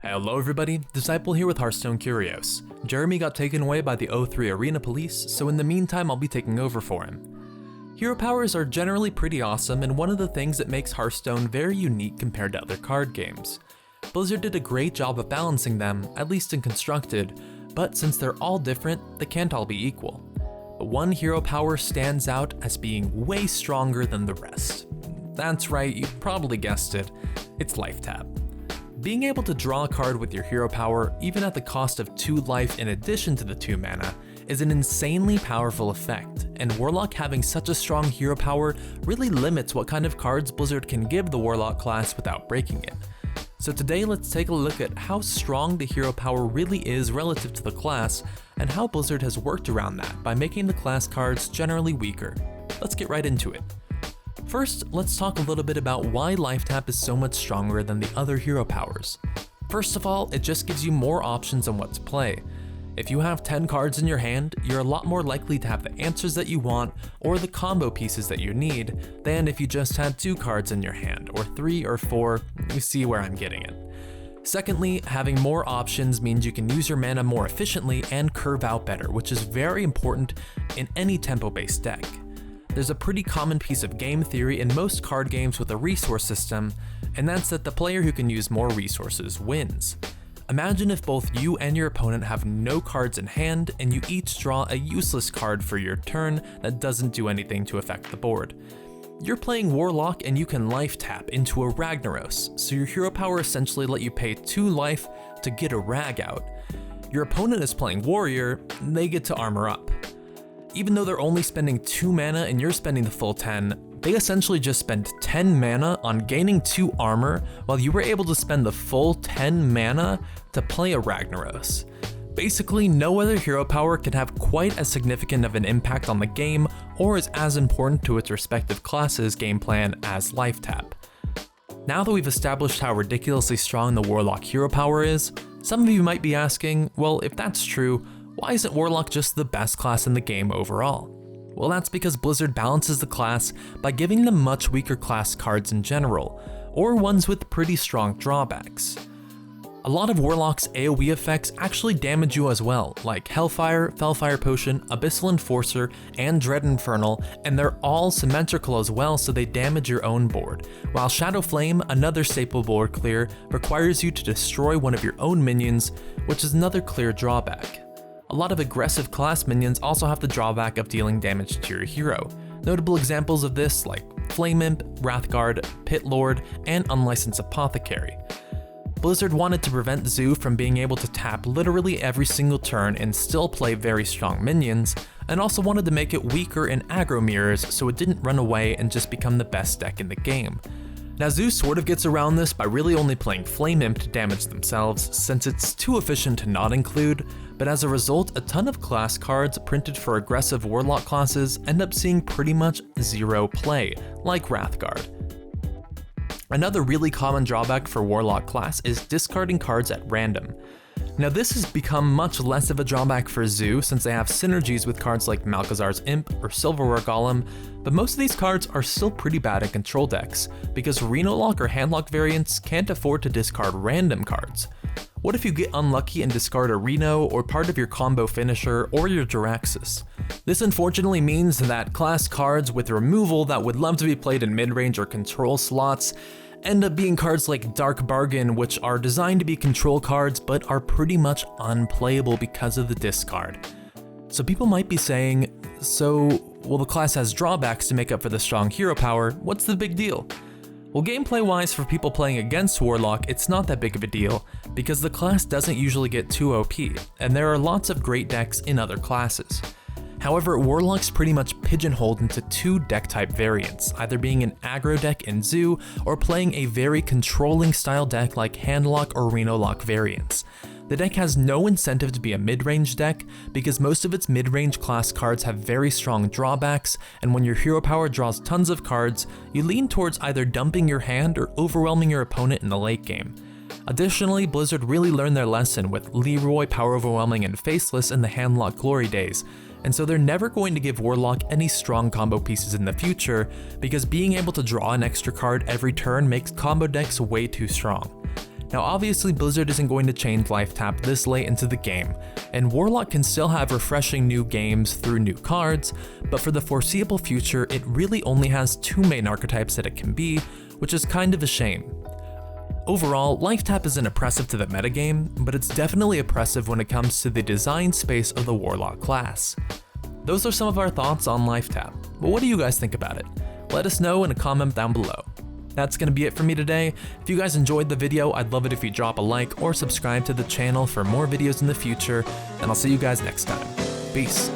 Hello everybody, Disciple here with Hearthstone Curios. Jeremy got taken away by the 03 Arena Police, so in the meantime I'll be taking over for him. Hero powers are generally pretty awesome and one of the things that makes Hearthstone very unique compared to other card games. Blizzard did a great job of balancing them, at least in Constructed, but since they're all different, they can't all be equal. But one hero power stands out as being way stronger than the rest. That's right, you probably guessed it, it's Life Tap. Being able to draw a card with your hero power, even at the cost of 2 life in addition to the 2 mana, is an insanely powerful effect, and Warlock having such a strong hero power really limits what kind of cards Blizzard can give the Warlock class without breaking it. So today let's take a look at how strong the hero power really is relative to the class, and how Blizzard has worked around that by making the class cards generally weaker. Let's get right into it. First, let's talk a little bit about why Life Tap is so much stronger than the other hero powers. First of all, it just gives you more options on what to play. If you have 10 cards in your hand, you're a lot more likely to have the answers that you want or the combo pieces that you need than if you just had 2 cards in your hand, or 3 or 4, you see where I'm getting it. Secondly, having more options means you can use your mana more efficiently and curve out better, which is very important in any tempo-based deck. There's a pretty common piece of game theory in most card games with a resource system, and that's that the player who can use more resources wins. Imagine if both you and your opponent have no cards in hand and you each draw a useless card for your turn that doesn't do anything to affect the board. You're playing Warlock and you can Life Tap into a Ragnaros, so your hero power essentially let you pay 2 life to get a Rag out. Your opponent is playing Warrior, they get to armor up. Even though they're only spending 2 mana and you're spending the full 10, they essentially just spent 10 mana on gaining 2 armor while you were able to spend the full 10 mana to play a Ragnaros. Basically, no other hero power can have quite as significant of an impact on the game or is as important to its respective class's game plan as Life Tap. Now that we've established how ridiculously strong the Warlock hero power is, some of you might be asking, well, if that's true, why isn't Warlock just the best class in the game overall? Well, that's because Blizzard balances the class by giving them much weaker class cards in general, or ones with pretty strong drawbacks. A lot of Warlock's AoE effects actually damage you as well, like Hellfire, Fellfire Potion, Abyssal Enforcer, and Dread Infernal, and they're all symmetrical as well, so they damage your own board, while Shadow Flame, another staple board clear, requires you to destroy one of your own minions, which is another clear drawback. A lot of aggressive class minions also have the drawback of dealing damage to your hero. Notable examples of this like Flame Imp, Wrathguard, Pit Lord, and Unlicensed Apothecary. Blizzard wanted to prevent Zoo from being able to tap literally every single turn and still play very strong minions, and also wanted to make it weaker in aggro mirrors so it didn't run away and just become the best deck in the game. Now Zoo sort of gets around this by really only playing Flame Imp to damage themselves, since it's too efficient to not include, but as a result, a ton of class cards printed for aggressive Warlock classes end up seeing pretty much 0 play, like Wrathguard. Another really common drawback for Warlock class is discarding cards at random. Now this has become much less of a drawback for Zoo since they have synergies with cards like Malchezaar's Imp or Silverware Golem, but most of these cards are still pretty bad in control decks, because Reno Lock or Handlock variants can't afford to discard random cards. What if you get unlucky and discard a Reno or part of your combo finisher or your Jiraxis? This unfortunately means that class cards with removal that would love to be played in mid-range or control slots end up being cards like Dark Bargain, which are designed to be control cards but are pretty much unplayable because of the discard. So people might be saying, well, the class has drawbacks to make up for the strong hero power, what's the big deal? Well, gameplay wise for people playing against Warlock, it's not that big of a deal, because the class doesn't usually get too OP, and there are lots of great decks in other classes. However, Warlock's pretty much pigeonholed into 2 deck type variants, either being an aggro deck in Zoo or playing a very controlling style deck like Handlock or Reno Lock variants. The deck has no incentive to be a mid-range deck because most of its mid-range class cards have very strong drawbacks, and when your hero power draws tons of cards, you lean towards either dumping your hand or overwhelming your opponent in the late game. Additionally, Blizzard really learned their lesson with Leroy, Power Overwhelming, and Faceless in the Handlock glory days, and so they're never going to give Warlock any strong combo pieces in the future because being able to draw an extra card every turn makes combo decks way too strong. Now obviously Blizzard isn't going to change life tap this late into the game, and Warlock can still have refreshing new games through new cards, but for the foreseeable future it really only has 2 main archetypes that it can be, which is kind of a shame. Overall, life tap isn't oppressive to the metagame, but it's definitely oppressive when it comes to the design space of the Warlock class. Those are some of our thoughts on life tap, but what do you guys think about it? Let us know in a comment down below. That's gonna be it for me today. If you guys enjoyed the video, I'd love it if you drop a like or subscribe to the channel for more videos in the future, and I'll see you guys next time. Peace.